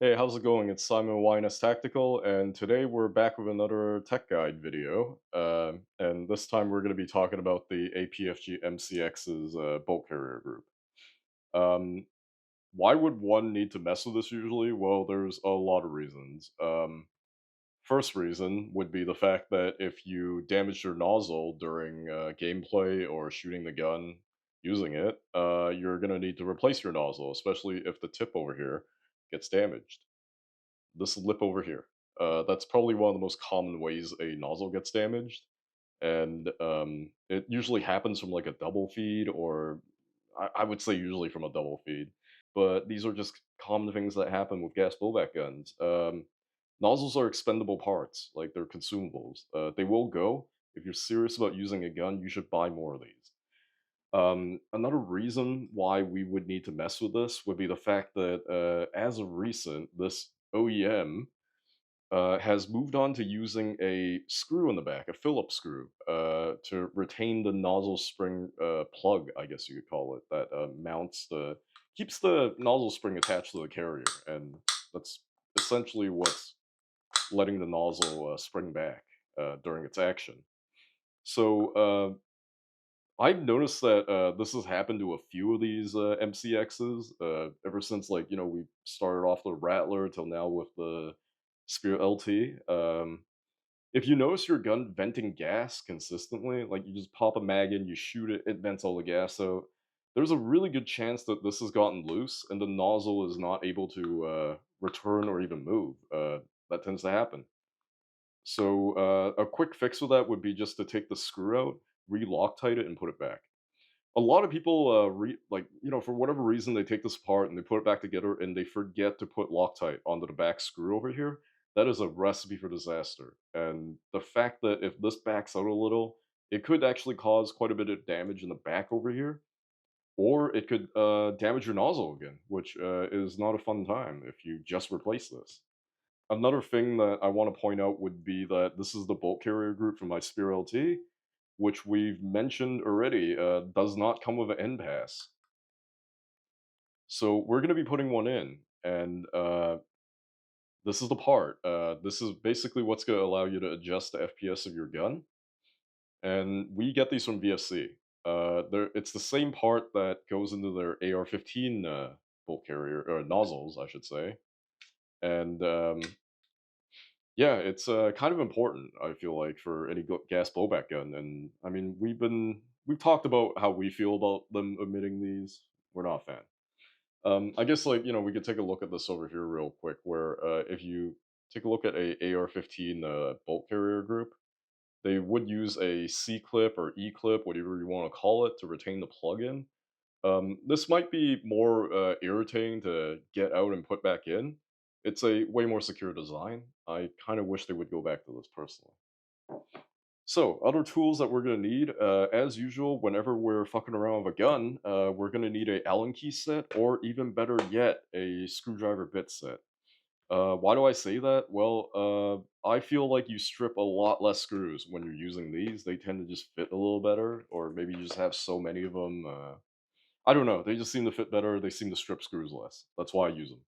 Hey, how's it going? It's Simon YNS Tactical, and today we're back with another tech guide video. And this time we're going to be talking about the APFG MCX's bolt carrier group. Um, why would one need to mess with this usually? Well, there's a lot of reasons. First reason would be the fact that if you damage your nozzle during gameplay or shooting the gun using it, you're going to need to replace your nozzle, especially if the tip over here gets damaged. This lip over here. That's probably one of the most common ways a nozzle gets damaged, and it usually happens from like a double feed, or I would say usually from a double feed. But these are just common things that happen with gas blowback guns. Nozzles are expendable parts, like they're consumables. They will go. If you're serious about using a gun, you should buy more of these. Another reason why we would need to mess with this would be the fact that as of recent, this OEM has moved on to using a screw in the back, a Phillips screw, to retain the nozzle spring plug, I guess you could call it, that mounts the keeps the nozzle spring attached to the carrier, and that's essentially what's letting the nozzle spring back during its action. So I've noticed that this has happened to a few of these MCXs ever since, like, we started off the Rattler till now with the Spear LT. If you notice your gun venting gas consistently, like you just pop a mag in, you shoot it, it vents all the gas. So there's a really good chance that this has gotten loose and the nozzle is not able to return or even move. That tends to happen. So a quick fix with that would be just to take the screw out, re-Loctite it, and put it back. A lot of people, for whatever reason, they take this apart and they put it back together and they forget to put Loctite onto the back screw over here. That is a recipe for disaster. And the fact that if this backs out a little, it could actually cause quite a bit of damage in the back over here, or it could damage your nozzle again, which is not a fun time if you just replace this. Another thing that I want to point out would be that this is the bolt carrier group from my Spear LT, which we've mentioned already, does not come with an NPAS. So we're going to be putting one in, and this is the part. This is basically what's going to allow you to adjust the FPS of your gun, and we get these from VFC. It's the same part that goes into their AR-15 bolt carrier or nozzles, I should say, and yeah, it's kind of important. I feel like for any gas blowback gun, and I mean we've talked about how we feel about them emitting these. We're not a fan. I guess, like, we could take a look at this over here real quick, where if you take a look at a AR-15 bolt carrier group, they would use a C clip or E clip, whatever you want to call it, to retain the plug-in. This might be more irritating to get out and put back in. It's a way more secure design. I kind of wish they would go back to this personally. So, other tools that we're going to need, as usual, whenever we're fucking around with a gun, we're going to need a Allen key set, or even better yet, a screwdriver bit set. Why do I say that? Well, I feel like you strip a lot less screws when you're using these. They tend to just fit a little better, or maybe you just have so many of them. I don't know. They just seem to fit better. They seem to strip screws less. That's why I use them.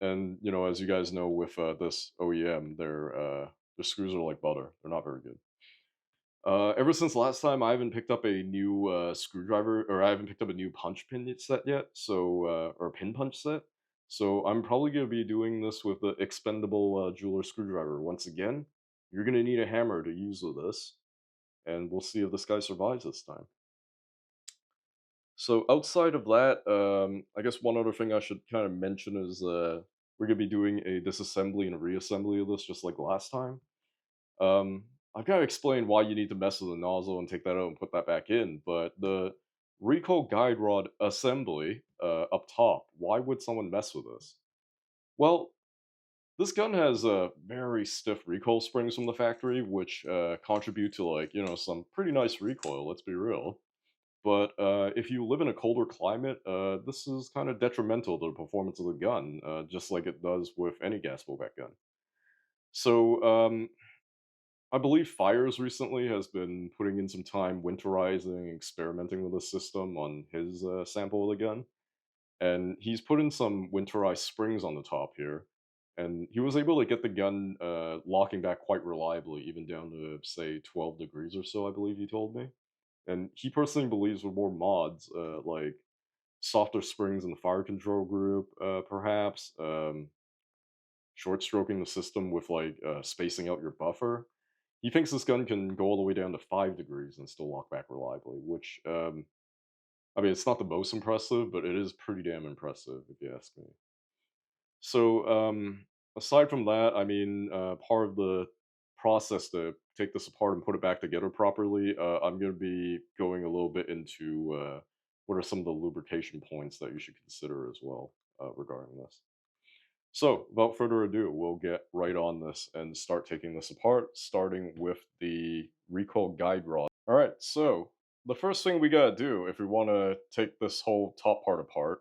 And as you guys know, with this OEM, their screws are like butter. They're not very good. Ever since last time, I haven't picked up a new screwdriver, or I haven't picked up a new punch pin set yet. So, or a pin punch set. So I'm probably going to be doing this with the expendable jeweler screwdriver once again. You're going to need a hammer to use with this, and we'll see if this guy survives this time. So outside of that, I guess one other thing I should kind of mention is we're gonna be doing a disassembly and reassembly of this, just like last time. I've kind of explained why you need to mess with the nozzle and take that out and put that back in, but the recoil guide rod assembly up top, why would someone mess with this? Well, this gun has very stiff recoil springs from the factory, which contribute to, like, some pretty nice recoil. Let's be real. But if you live in a colder climate, this is kind of detrimental to the performance of the gun, just like it does with any gas blowback gun. So I believe Fires recently has been putting in some time winterizing, experimenting with the system on his sample of the gun. and he's put in some winterized springs on the top here, and he was able to get the gun locking back quite reliably, even down to say 12 degrees or so, I believe he told me. And he personally believes with more mods, like softer springs in the fire control group, perhaps short stroking the system with like spacing out your buffer. He thinks this gun can go all the way down to 5 degrees and still lock back reliably, which I mean, it's not the most impressive, but it is pretty damn impressive if you ask me. So, aside from that, I mean, part of the process to take this apart and put it back together properly, I'm going to be going a little bit into what are some of the lubrication points that you should consider as well regarding this. So, without further ado, we'll get right on this and start taking this apart, starting with the Recoil guide rod. All right, so the first thing we gotta do if we want to take this whole top part apart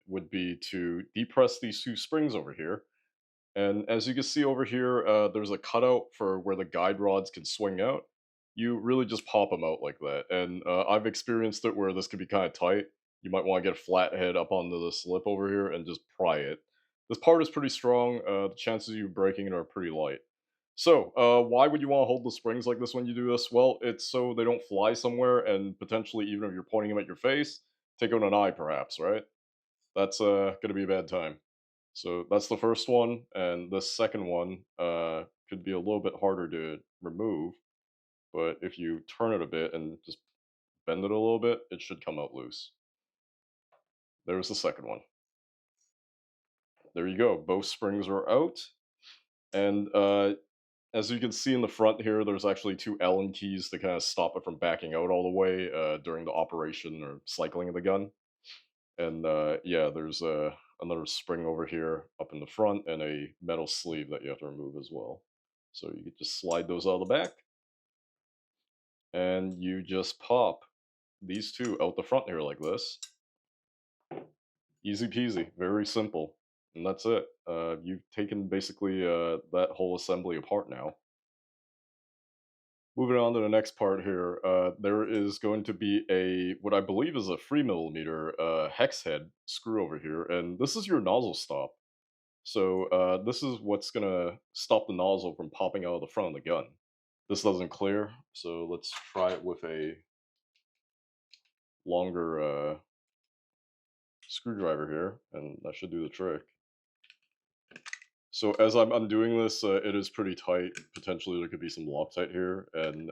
would be to depress these two springs over here. And as you can see over here, there's a cutout for where the guide rods can swing out. You really just pop them out like that. And I've experienced it where this can be kind of tight. You might want to get a flat head up onto the slip over here and just pry it. This part is pretty strong. The chances of you breaking it are pretty light. So, why would you want to hold the springs like this when you do this? Well, it's so they don't fly somewhere and potentially, even if you're pointing them at your face, take out an eye perhaps, right? That's going to be a bad time. So that's the first one, and the second one could be a little bit harder to remove, but if you turn it a bit and just bend it a little bit, it should come out loose. There's the second one. There you go. Both springs are out, and as you can see in the front here, there's actually two Allen keys to kind of stop it from backing out all the way during the operation or cycling of the gun. And yeah, there's another spring over here up in the front and a metal sleeve that you have to remove as well. So you could just slide those out of the back and you just pop these two out the front here like this. Easy peasy, very simple. And that's it. You've taken basically that whole assembly apart now. Moving on to the next part here, there is going to be a what I believe is a 3 millimeter hex head screw over here, and this is your nozzle stop. So this is what's gonna stop the nozzle from popping out of the front of the gun. This doesn't clear, so let's try it with a longer screwdriver here, and that should do the trick. So as I'm undoing this, it is pretty tight. Potentially there could be some Loctite here, and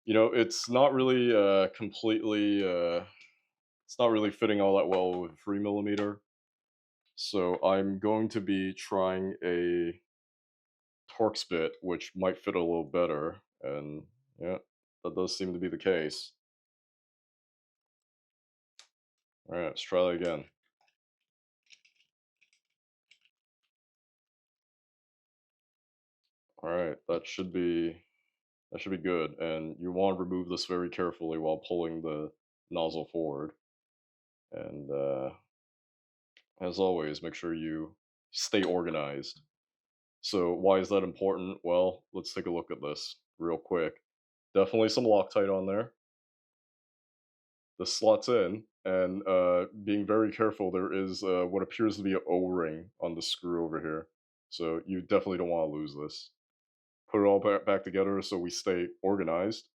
you know it's not really completely. It's not really fitting all that well with 3 millimeter. So I'm going to be trying a Torx bit, which might fit a little better. And yeah, that does seem to be the case. All right, let's try that again. All right, that should be good. And you want to remove this very carefully while pulling the nozzle forward. And as always, make sure you stay organized. So why is that important? Well, let's take a look at this real quick. Definitely some Loctite on there. The slots in, and being very careful, there is what appears to be an O-ring on the screw over here. So you definitely don't want to lose this. Put it all back together so we stay organized.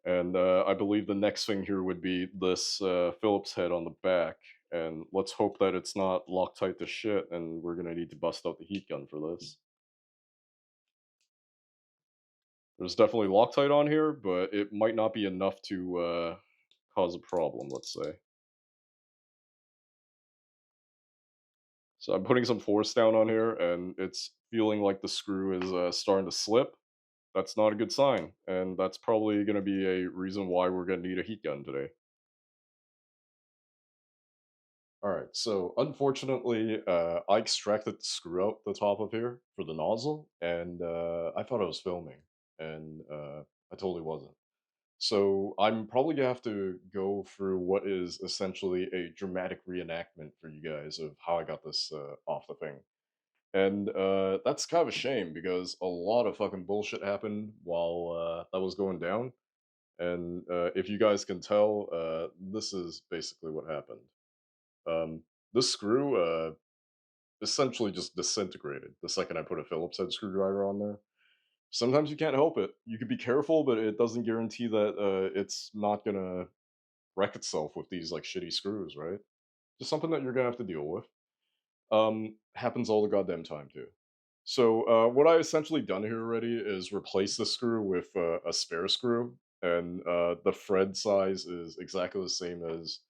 And I believe the next thing here would be this Phillips head on the back. And let's hope that it's not Loctite to shit, and we're going to need to bust out the heat gun for this. There's definitely Loctite on here, but it might not be enough to cause a problem, let's say. So I'm putting some force down on here, and it's feeling like the screw is starting to slip. That's not a good sign, and that's probably going to be a reason why we're going to need a heat gun today. All right, so unfortunately, I extracted the screw out the top of here for the nozzle, and I thought I was filming, and I totally wasn't. So I'm probably gonna have to go through what is essentially a dramatic reenactment for you guys of how I got this off the thing. And that's kind of a shame because a lot of fucking bullshit happened while that was going down. And if you guys can tell, this is basically what happened. This screw essentially just disintegrated the second I put a Phillips head screwdriver on there. Sometimes you can't help it. You could be careful, but it doesn't guarantee that it's not gonna wreck itself with these like shitty screws, right? Just something that you're gonna have to deal with. Happens all the goddamn time too. So what I essentially done here already is replace the screw with a spare screw, and the thread size is exactly the same as,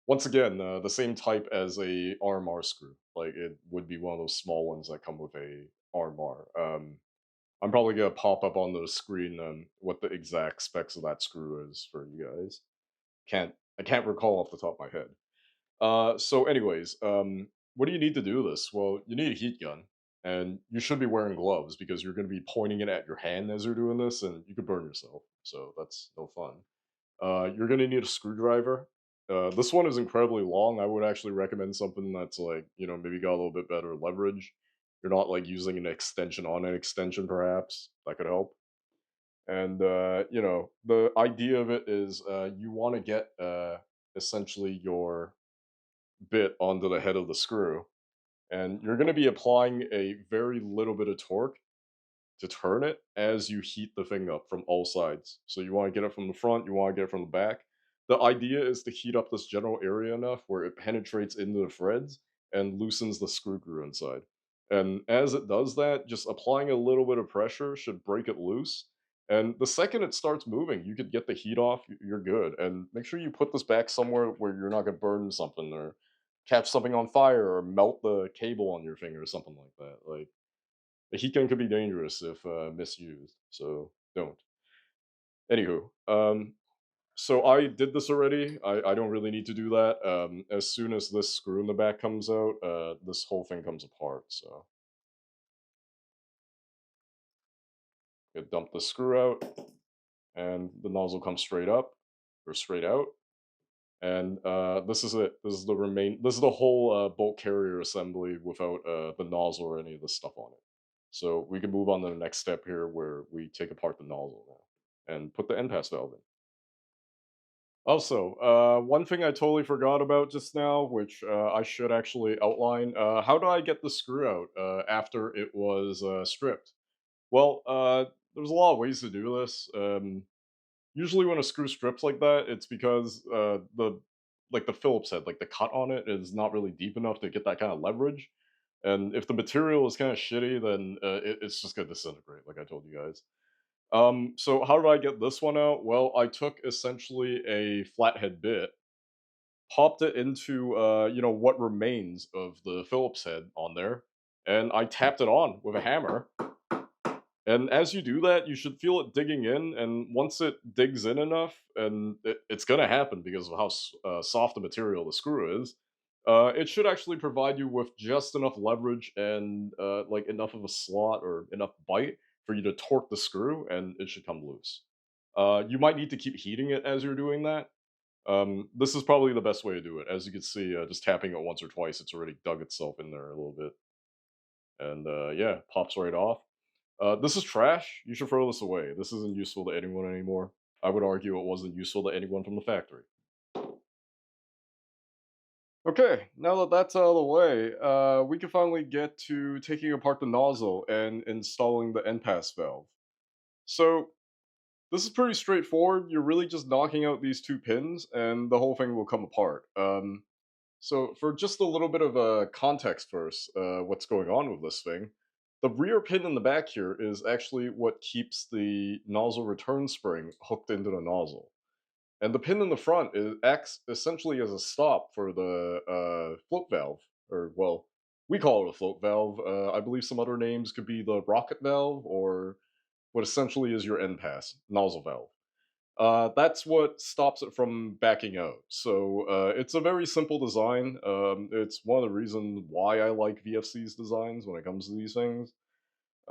once again, the same type as a RMR screw. Like it would be one of those small ones that come with a RMR. I'm probably gonna pop up on the screen what the exact specs of that screw is for you guys. I can't recall off the top of my head. So anyways, what do you need to do this? Well, you need a heat gun, and you should be wearing gloves because you're going to be pointing it at your hand as you're doing this, and you could burn yourself. So that's no fun. You're going to need a screwdriver. This one is incredibly long. I would actually recommend something that's like, maybe got a little bit better leverage. You're not like using an extension on an extension, perhaps. That could help. And, the idea of it is you want to get essentially your bit onto the head of the screw, and you're going to be applying a very little bit of torque to turn it as you heat the thing up from all sides. So you want to get it from the front, you want to get it from the back. The idea is to heat up this general area enough where it penetrates into the threads and loosens the screw glue inside. And as it does that, just applying a little bit of pressure should break it loose. And the second it starts moving, you could get the heat off, you're good. And make sure you put this back somewhere where you're not going to burn something or catch something on fire or melt the cable on your finger or something like that. Like, the heat gun could be dangerous if misused, so don't. Anywho, so I did this already. I don't really need to do that. As soon as this screw in the back comes out, this whole thing comes apart. So I dump the screw out, and the nozzle comes straight up or straight out. And this is it. This is the remain. This is the whole bolt carrier assembly without the nozzle or any of the stuff on it. So we can move on to the next step here, where we take apart the nozzle now and put the NPAS valve in. Also, one thing I totally forgot about just now, which I should actually outline. How do I get the screw out after it was stripped? Well, there's a lot of ways to do this. Usually when a screw strips like that, it's because the Phillips head, like the cut on it, is not really deep enough to get that kind of leverage. And if the material is kind of shitty, then it's just gonna disintegrate, like I told you guys. So how did I get this one out? Well, I took essentially a flathead bit, popped it into what remains of the Phillips head on there, and I tapped it on with a hammer. And as you do that, you should feel it digging in, and once it digs in enough, and it's going to happen because of how soft the material the screw is, it should actually provide you with just enough leverage and like enough of a slot or enough bite for you to torque the screw, and it should come loose. You might need to keep heating it as you're doing that. This is probably the best way to do it. As you can see, just tapping it once or twice, it's already dug itself in there a little bit, and yeah, pops right off. This is trash. You should throw this away. This isn't useful to anyone anymore. I would argue it wasn't useful to anyone from the factory. Okay, now that that's out of the way, we can finally get to taking apart the nozzle and installing the NPAS valve. So, this is pretty straightforward. You're really just knocking out these two pins, and the whole thing will come apart. So, for just a little bit of context first, what's going on with this thing? The rear pin in the back here is actually what keeps the nozzle return spring hooked into the nozzle. And the pin in the front acts essentially as a stop for the float valve, or well, we call it a float valve. I believe some other names could be the rocket valve, or what essentially is your NPAS nozzle valve. That's what stops it from backing out. So it's a very simple design. It's one of the reasons why I like VFC's designs when it comes to these things.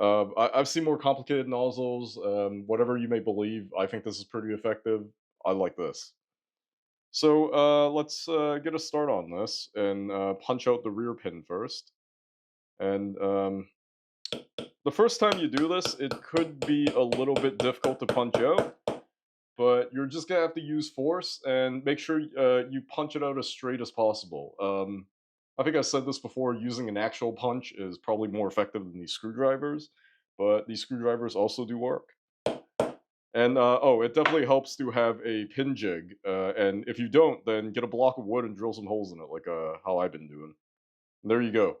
I've seen more complicated nozzles. Whatever you may believe, I think this is pretty effective. I like this. So let's get a start on this and punch out the rear pin first. And the first time you do this, it could be a little bit difficult to punch out. but you're just gonna have to use force and make sure you punch it out as straight as possible. I think I said this before. Using an actual punch is probably more effective than these screwdrivers, but these screwdrivers also do work. And oh, it definitely helps to have a pin jig. And if you don't, then get a block of wood and drill some holes in it, like how I've been doing. And there you go.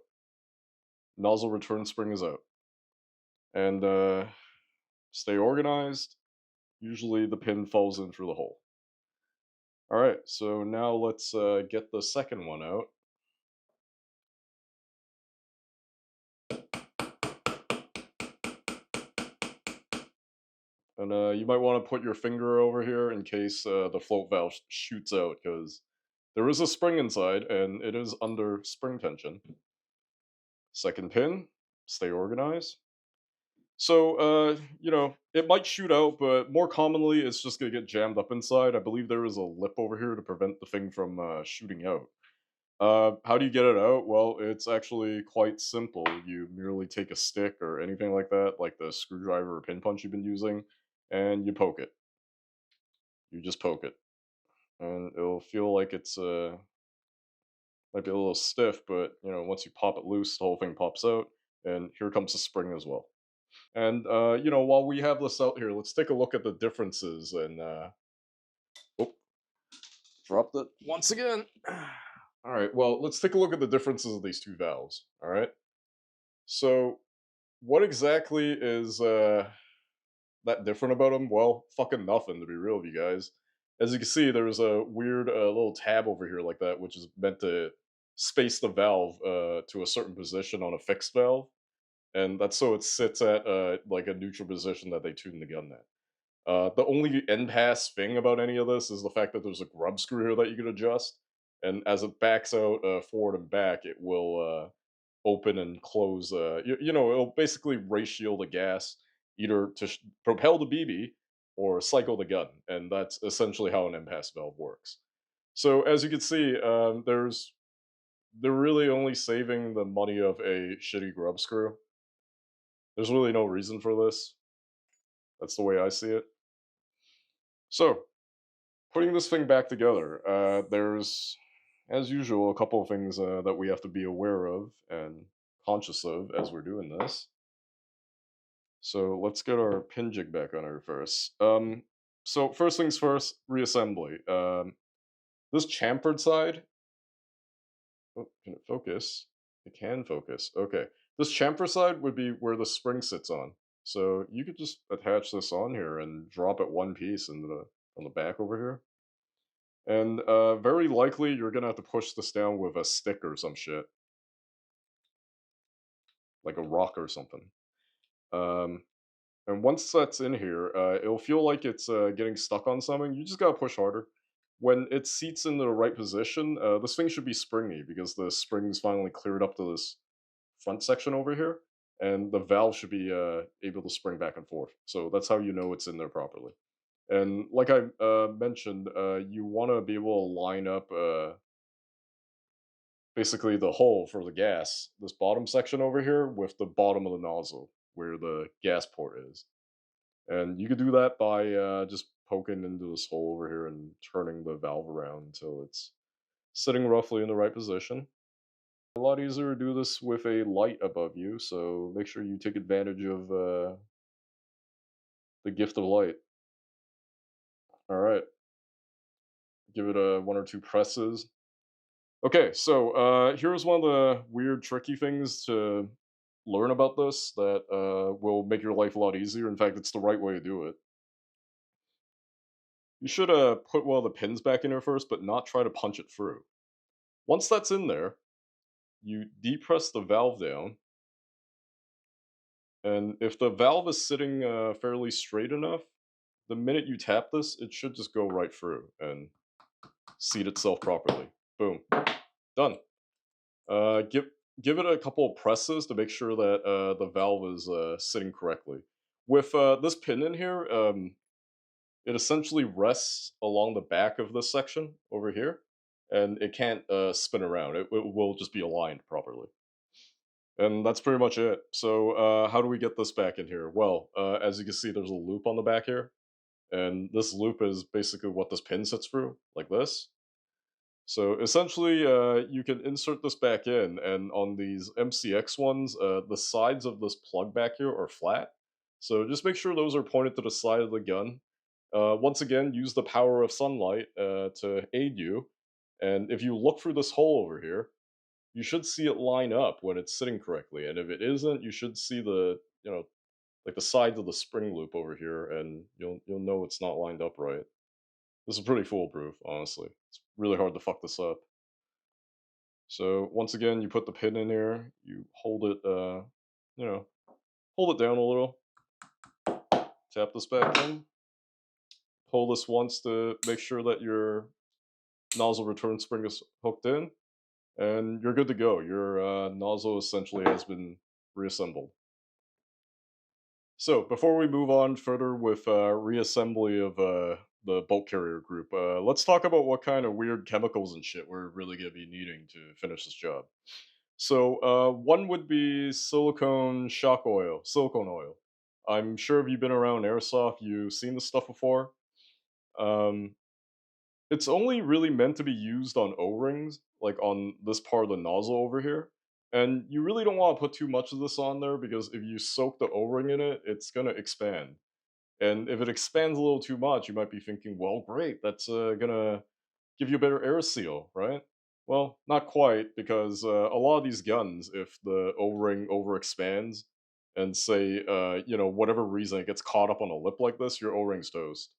Nozzle return spring is out. And stay organized. Usually the pin falls in through the hole. All right, so now let's get the second one out. And you might want to put your finger over here in case the float valve shoots out, because there is a spring inside and it is under spring tension. Second pin, stay organized. So, it might shoot out, but more commonly, it's just going to get jammed up inside. I believe there is a lip over here to prevent the thing from shooting out. How do you get it out? Well, it's actually quite simple. You merely take a stick or anything like that, like the screwdriver or pin punch you've been using, and you poke it. You just poke it, and it'll feel like it's might be a little stiff, but once you pop it loose, the whole thing pops out, and here comes the spring as well. And while we have this out here, let's take a look at the differences. And oh, dropped it once again. All right. Well, let's take a look at the differences of these two valves. All right. So, what exactly is that different about them? Well, fucking nothing, to be real with you guys. As you can see, there's a weird little tab over here like that, which is meant to space the valve to a certain position on a fixed valve, and that's so it sits at like a neutral position that they tune the gun at. The only NPAS thing about any of this is the fact that there's a grub screw here that you can adjust, and as it backs out forward and back, it will open and close. It'll basically ratio the gas either to propel the BB or cycle the gun, and that's essentially how an NPAS valve works. So as you can see, they're really only saving the money of a shitty grub screw. There's really no reason for this. That's the way I see it. So putting this thing back together, there's, as usual, a couple of things that we have to be aware of and conscious of as we're doing this. So let's get our pin jig back on here first. So first things first, reassembly. This chamfered side, oh, can it focus? It can focus. Okay. This chamfer side would be where the spring sits on. So you could just attach this on here and drop it one piece into on the back over here. And very likely you're gonna have to push this down with a stick or some shit, like a rock or something. Um, and once that's in here, it'll feel like it's getting stuck on something. You just gotta push harder. When it seats in the right position, this thing should be springy because the springs finally cleared up to this front section over here, and the valve should be able to spring back and forth. So that's how you know it's in there properly. And like I mentioned, you want to be able to line up basically the hole for the gas, this bottom section over here, with the bottom of the nozzle where the gas port is. And you could do that by just poking into this hole over here and turning the valve around until it's sitting roughly in the right position. A lot easier to do this with a light above you, so make sure you take advantage of the gift of light. All right, give it a one or two presses. Okay, so here's one of the weird, tricky things to learn about this that will make your life a lot easier. In fact, it's the right way to do it. You should put one of the pins back in there first, but not try to punch it through. Once that's in there, you depress the valve down, and if the valve is sitting fairly straight enough, the minute you tap this, it should just go right through and seat itself properly. Boom, done. Give it a couple of presses to make sure that the valve is sitting correctly. With this pin in here, it essentially rests along the back of this section over here, and it can't spin around. It will just be aligned properly. And that's pretty much it. So how do we get this back in here? Well, as you can see, there's a loop on the back here, and this loop is basically what this pin sits through, like this. So essentially, you can insert this back in, and on these MCX ones, the sides of this plug back here are flat. So just make sure those are pointed to the side of the gun. Once again, use the power of sunlight to aid you. And if you look through this hole over here, you should see it line up when it's sitting correctly. And if it isn't, you should see the like the sides of the spring loop over here, and you'll know it's not lined up right. This is pretty foolproof, honestly. It's really hard to fuck this up. So once again, you put the pin in here, you hold it, you know, hold it down a little, tap this back in, pull this once to make sure that your nozzle return spring is hooked in, and you're good to go. Your nozzle essentially has been reassembled. So before we move on further with reassembly of the bolt carrier group, let's talk about what kind of weird chemicals and shit we're really gonna be needing to finish this job. So one would be silicone oil. I'm sure if you've been around airsoft, you've seen this stuff before. Um, it's only really meant to be used on O-rings, like on this part of the nozzle over here. And you really don't want to put too much of this on there because if you soak the O-ring in it, it's gonna expand. And if it expands a little too much, you might be thinking, well, great, that's gonna give you a better air seal, right? Well, not quite, because a lot of these guns, if the O-ring overexpands, and say, whatever reason it gets caught up on a lip like this, your O-ring's toast.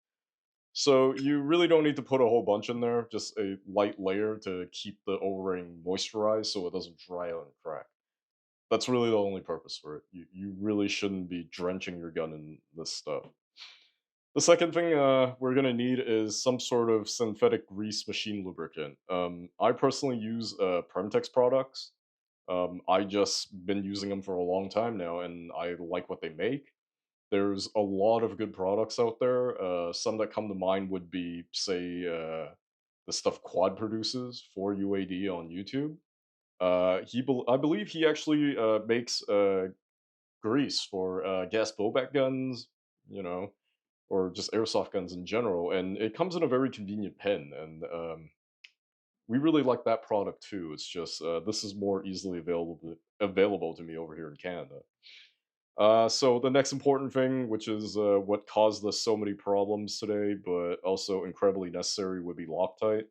So you really don't need to put a whole bunch in there, just a light layer to keep the O-ring moisturized so it doesn't dry out and crack. That's really the only purpose for it. You really shouldn't be drenching your gun in this stuff. The second thing we're gonna need is some sort of synthetic grease machine lubricant. I personally use Permtex products. I just been using them for a long time now, and I like what they make. There's a lot of good products out there. Some that come to mind would be, say, the stuff Quad produces for UAD on YouTube. I believe he actually makes grease for gas blowback guns. You know, or just airsoft guns in general, and it comes in a very convenient pen, and we really like that product too. It's just this is more easily available to me over here in Canada. So the next important thing, which is what caused us so many problems today, but also incredibly necessary, would be Loctite.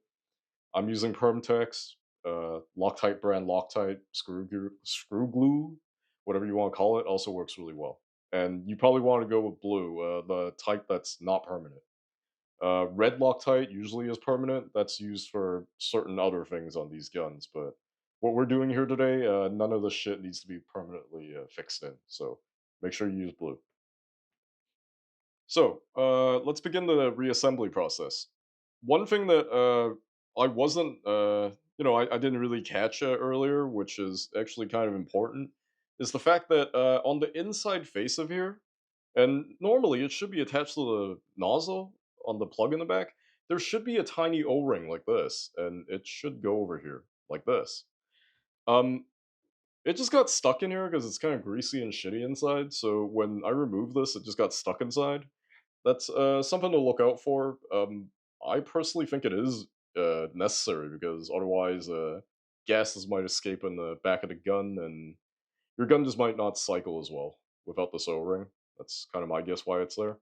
I'm using Permtex, Loctite brand Loctite screw glue, whatever you want to call it. Also works really well. And you probably want to go with blue, the type that's not permanent. Red Loctite usually is permanent. That's used for certain other things on these guns. But what we're doing here today, none of the shit needs to be permanently fixed in. So make sure you use blue. So let's begin the reassembly process. One thing that I wasn't, I didn't really catch earlier, which is actually kind of important, is the fact that on the inside face of here, and normally it should be attached to the nozzle on the plug in the back, there should be a tiny O-ring like this, and it should go over here like this. Um, it just got stuck in here because it's kind of greasy and shitty inside. So when I removed this, it just got stuck inside. That's something to look out for. I personally think it is necessary because otherwise, gases might escape in the back of the gun, and your gun just might not cycle as well without this O-ring. That's kind of my guess why it's there.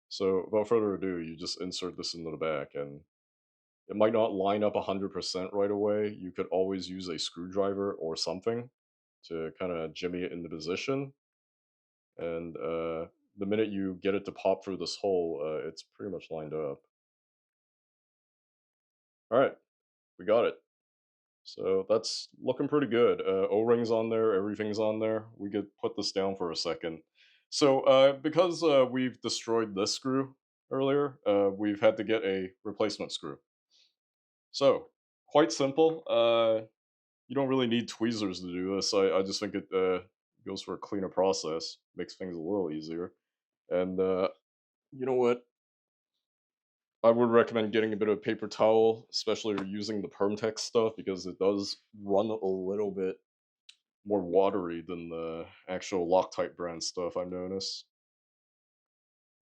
So, without further ado, you just insert this into the back, and it might not line up 100% right away. You could always use a screwdriver or something to kind of jimmy it into position. And the minute you get it to pop through this hole, it's pretty much lined up. All right, we got it. So that's looking pretty good. O-rings on there, everything's on there. We could put this down for a second. So because we've destroyed this screw earlier, we've had to get a replacement screw. So quite simple. You don't really need tweezers to do this. I just think it goes for a cleaner process, makes things a little easier. And you know what? I would recommend getting a bit of paper towel, especially if you're using the Permtex stuff, because it does run a little bit more watery than the actual Loctite brand stuff, I've noticed.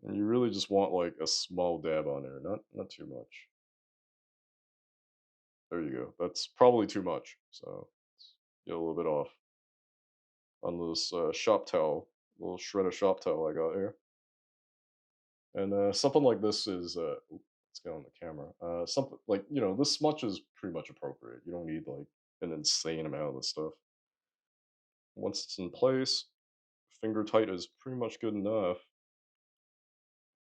And you really just want like a small dab on there, not too much. There you go. That's probably too much. So let's get a little bit off on this shop towel, little shred of shop towel I got here. And something like this is let's get on the camera. Something like this much is pretty much appropriate. You don't need like an insane amount of this stuff. Once it's in place, finger tight is pretty much good enough.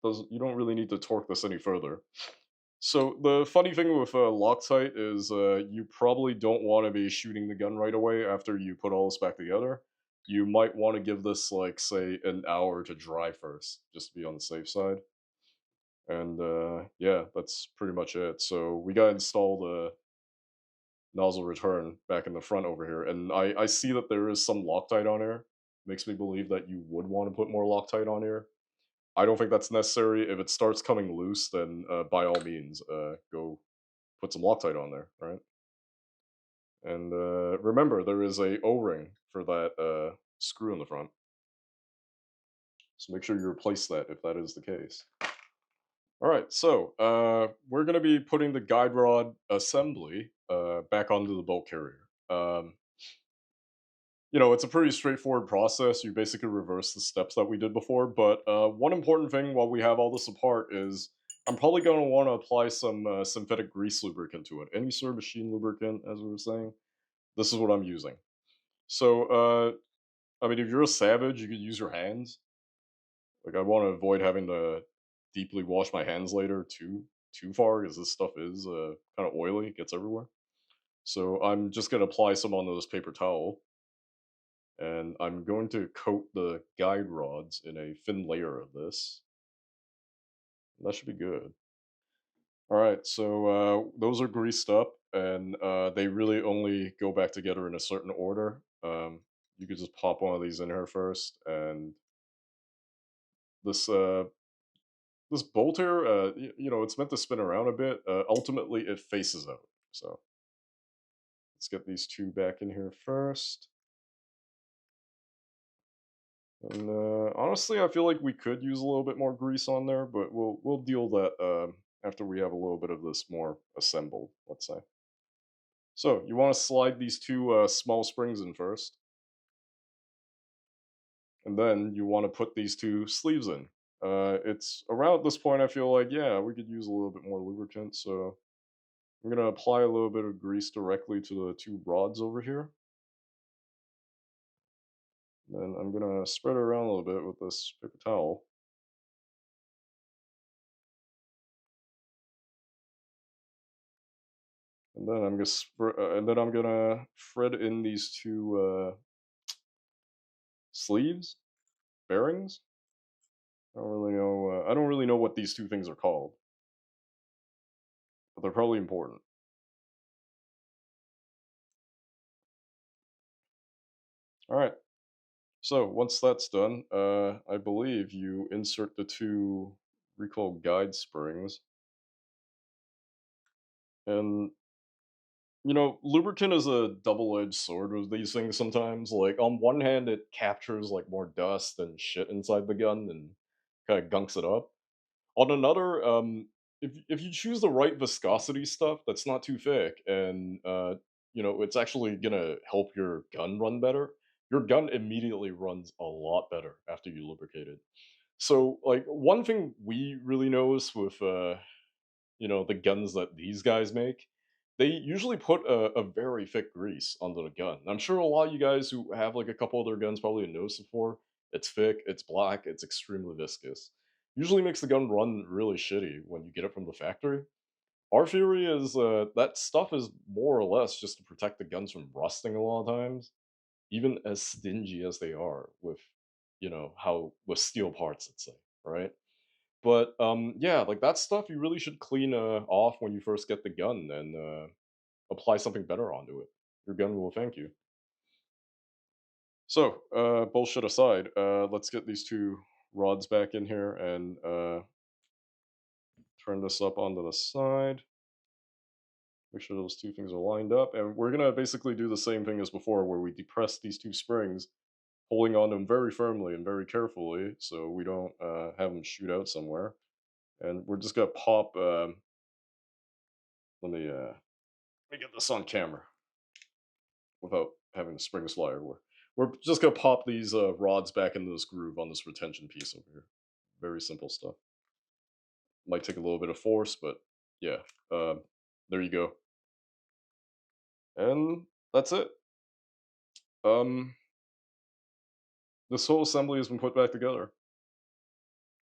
Doesn't You don't really need to torque this any further. So the funny thing with Loctite is you probably don't want to be shooting the gun right away after you put all this back together. You might want to give this like say an hour to dry first, just to be on the safe side. And yeah, that's pretty much it. So we got to install the nozzle return back in the front over here, and I see that there is some Loctite on here. Makes me believe that you would want to put more Loctite on here. I don't think that's necessary. If it starts coming loose, then by all means, go put some Loctite on there, right? And remember, there is a O-ring for that screw in the front, so make sure you replace that if that is the case. All right, so we're going to be putting the guide rod assembly back onto the bolt carrier. It's a pretty straightforward process. You basically reverse the steps that we did before. But one important thing while we have all this apart is I'm probably going to want to apply some synthetic grease lubricant to it. Any sort of machine lubricant, as we were saying. This is what I'm using. So, I mean, if you're a savage, you could use your hands. Like, I want to avoid having to deeply wash my hands later too far because this stuff is kind of oily. It gets everywhere. So I'm just going to apply some on this paper towel and I'm going to coat the guide rods in a thin layer of this. That should be good. All right, so those are greased up, and they really only go back together in a certain order. You could just pop one of these in here first, and this this bolt here, it's meant to spin around a bit. Ultimately, it faces out. So let's get these two back in here first. And honestly, I feel like we could use a little bit more grease on there, but we'll deal that after we have a little bit of this more assembled. Let's say. So you want to slide these two small springs in first, and then you want to put these two sleeves in. It's around this point I feel like yeah we could use a little bit more lubricant, so I'm gonna apply a little bit of grease directly to the two rods over here. Then I'm gonna spread it around a little bit with this paper towel. And then I'm gonna thread in these two sleeves, bearings. I don't really know. I don't really know what these two things are called, but they're probably important. All right. So once that's done, I believe you insert the two recoil guide springs, and lubricant is a double-edged sword with these things sometimes. Like on one hand, it captures like more dust and shit inside the gun and kind of gunks it up. On another, if you choose the right viscosity stuff that's not too thick and it's actually gonna help your gun run better, your gun immediately runs a lot better after you lubricate it. So like one thing we really notice with the guns that these guys make, they usually put a very thick grease under the gun. I'm sure a lot of you guys who have like a couple of their guns probably noticed before. It's thick, it's black, it's extremely viscous. Usually makes the gun run really shitty when you get it from the factory. Our theory is that stuff is more or less just to protect the guns from rusting a lot of times, even as stingy as they are with, how with steel parts, let's say, right? But, yeah, like, that stuff you really should clean, off when you first get the gun and, apply something better onto it. Your gun will thank you. So, bullshit aside, let's get these 2 rods back in here and, turn this up onto the side. Make sure those 2 things are lined up, and we're gonna basically do the same thing as before where we depress these 2 springs holding on to them very firmly and very carefully so we don't have them shoot out somewhere. And we're just gonna pop. Let me get this on camera without having the spring slider. We're just gonna pop these rods back into this groove on this retention piece over here. Very simple stuff. Might take a little bit of force, but yeah. There you go. And that's it. Um, this whole assembly has been put back together.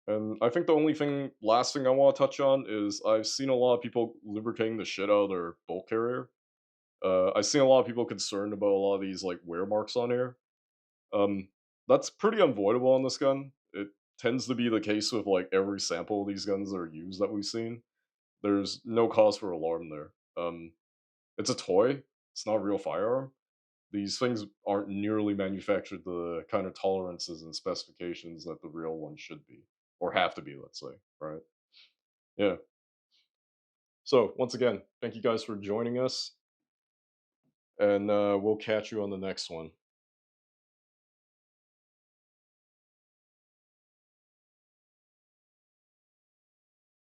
And I think the only last thing I want to touch on is I've seen a lot of people lubricating the shit out of their bolt carrier. I've seen a lot of people concerned about a lot of these like wear marks on here. Um, that's pretty unavoidable on this gun. It tends to be the case with like every sample of these guns that are used that we've seen. There's no cause for alarm there. It's a toy. It's not a real firearm. These things aren't nearly manufactured the kind of tolerances and specifications that the real ones should be or have to be. Let's say, right? Yeah. So once again, thank you guys for joining us, and we'll catch you on the next one.